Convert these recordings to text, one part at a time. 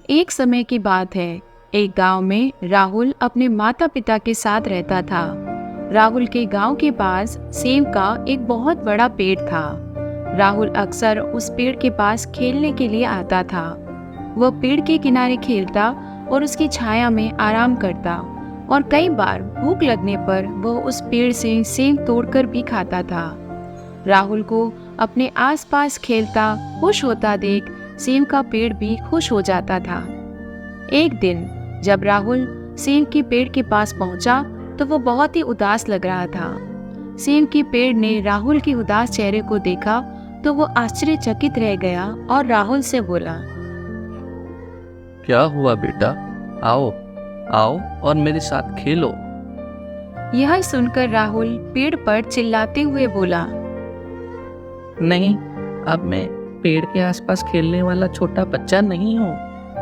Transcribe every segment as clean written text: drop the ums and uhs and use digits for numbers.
एक समय की बात है। एक गांव में राहुल अपने माता पिता के साथ रहता था। राहुल के गांव के पास सेब का एक बहुत बड़ा पेड़ था। राहुल अक्सर उस पेड़ के पास खेलने के लिए आता था। वह पेड़ के किनारे खेलता और उसकी छाया में आराम करता, और कई बार भूख लगने पर वह उस पेड़ से सेब तोड़कर भी खाता था। राहुल को अपने आसपास खेलता खुश होता देख सेब का पेड़ भी खुश हो जाता था। एक दिन जब राहुल सेब के पेड़ के पास पहुंचा तो वो बहुत ही उदास लग रहा था। सेब के पेड़ ने राहुल के उदास चेहरे को देखा तो वो आश्चर्यचकित रह गया और राहुल से बोला, क्या हुआ बेटा? आओ आओ और मेरे साथ खेलो। यह सुनकर राहुल पेड़ पर चिल्लाते हुए बोला, नहीं, अब मैं पेड़ के आसपास खेलने वाला छोटा बच्चा नहीं हूँ।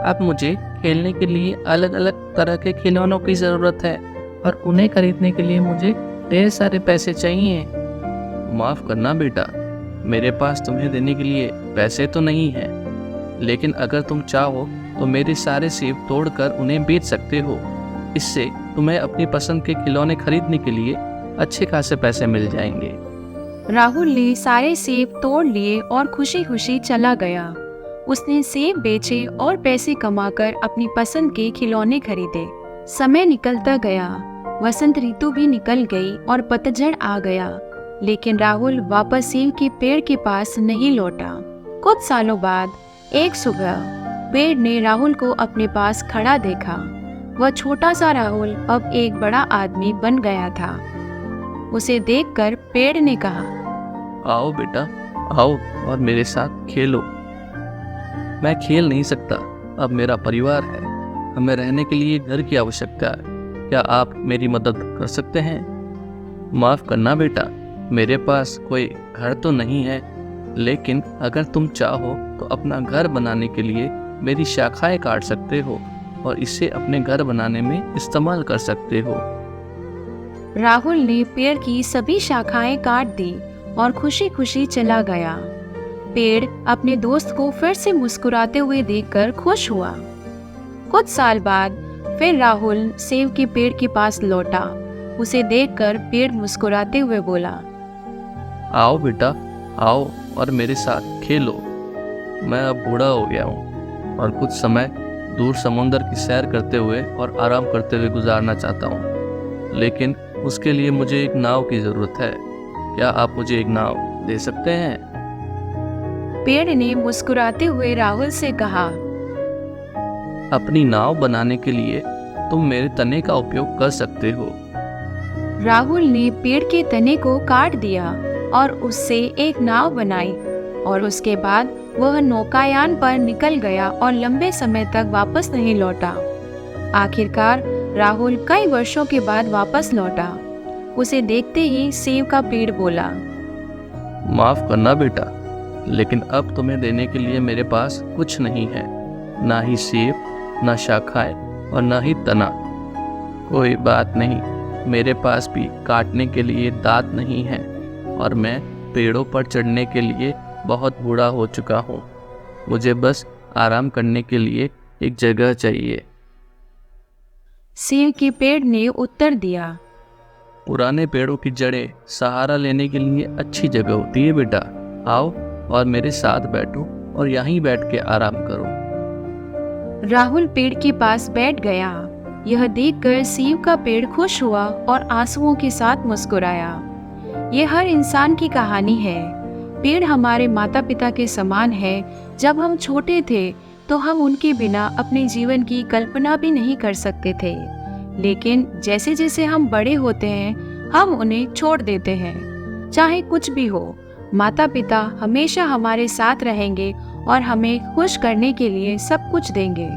अब मुझे खेलने के लिए अलग अलग तरह के खिलौनों की ज़रूरत है और उन्हें खरीदने के लिए मुझे ढेर सारे पैसे चाहिए। माफ़ करना बेटा, मेरे पास तुम्हें देने के लिए पैसे तो नहीं हैं, लेकिन अगर तुम चाहो तो मेरे सारे सेब तोड़कर उन्हें बेच सकते हो। इससे तुम्हें अपनी पसंद के खिलौने खरीदने के लिए अच्छे खासे पैसे मिल जाएंगे। राहुल ने सारे सेब तोड़ लिए और खुशी खुशी चला गया। उसने सेब बेचे और पैसे कमाकर अपनी पसंद के खिलौने खरीदे। समय निकलता गया, वसंत ऋतु भी निकल गई और पतझड़ आ गया, लेकिन राहुल वापस सेब के पेड़ के पास नहीं लौटा। कुछ सालों बाद एक सुबह पेड़ ने राहुल को अपने पास खड़ा देखा। वह छोटा सा राहुल अब एक बड़ा आदमी बन गया था। उसे देखकर पेड़ ने कहा, आओ बेटा, आओ और मेरे साथ खेलो। मैं खेल नहीं सकता, अब मेरा परिवार है, हमें रहने के लिए घर की आवश्यकता है। क्या आप मेरी मदद कर सकते हैं? माफ़ करना बेटा, मेरे पास कोई घर तो नहीं है, लेकिन अगर तुम चाहो तो अपना घर बनाने के लिए मेरी शाखाएं काट सकते हो और इसे अपने घर बनाने में इस्तेमाल कर सकते हो। राहुल ने पेड़ की सभी शाखाएं काट दी और खुशी खुशी चला गया। पेड़ अपने दोस्त को फिर से मुस्कुराते हुए देखकर खुश हुआ। कुछ साल बाद फिर राहुल सेब के पेड़ के पास लौटा। उसे देखकर पेड़ मुस्कुराते हुए बोला, आओ बेटा, आओ और मेरे साथ खेलो। मैं अब बूढ़ा हो गया हूँ और कुछ समय दूर समुंदर की सैर करते हुए और आराम करते हुए गुजारना चाहता हूँ, लेकिन उसके लिए मुझे एक नाव की ज़रूरत है। क्या आप मुझे एक नाव दे सकते हैं? पेड़ ने मुस्कुराते हुए राहुल से कहा, अपनी नाव बनाने के लिए तुम मेरे तने का उपयोग कर सकते हो। राहुल ने पेड़ के तने को काट दिया और उससे एक नाव बनाई, और उसके बाद वह नौकायान पर निकल गया और लंबे समय तक वापस नहीं लौटा। आखिरकार राहुल कई वर्षों के बाद वापस लौटा। उसे देखते ही सेब का पेड़ बोला, माफ़ करना बेटा, लेकिन अब तुम्हें देने के लिए मेरे पास कुछ नहीं है, ना ही सेब, ना शाखाएं और ना ही तना। कोई बात नहीं, मेरे पास भी काटने के लिए दांत नहीं है और मैं पेड़ों पर चढ़ने के लिए बहुत बूढ़ा हो चुका हूँ। मुझे बस आराम करने के लिए एक जगह चाहिए। सेब के पेड़ ने उत्तर दिया, पुराने पेड़ों की जड़ें सहारा लेने के लिए अच्छी जगह होती है बेटा। आओ और मेरे साथ बैठो और यहीं बैठ के आराम करो। राहुल पेड़ के पास बैठ गया। यह देखकर सेब का पेड़ खुश हुआ और आंसुओं के साथ मुस्कुराया। यह हर इंसान की कहानी है। पेड़ हमारे माता पिता के समान है। जब हम छोटे थे तो हम उनके बिना अपने जीवन की कल्पना भी नहीं कर सकते थे, लेकिन जैसे जैसे हम बड़े होते हैं हम उन्हें छोड़ देते हैं। चाहे कुछ भी हो, माता पिता हमेशा हमारे साथ रहेंगे और हमें खुश करने के लिए सब कुछ देंगे।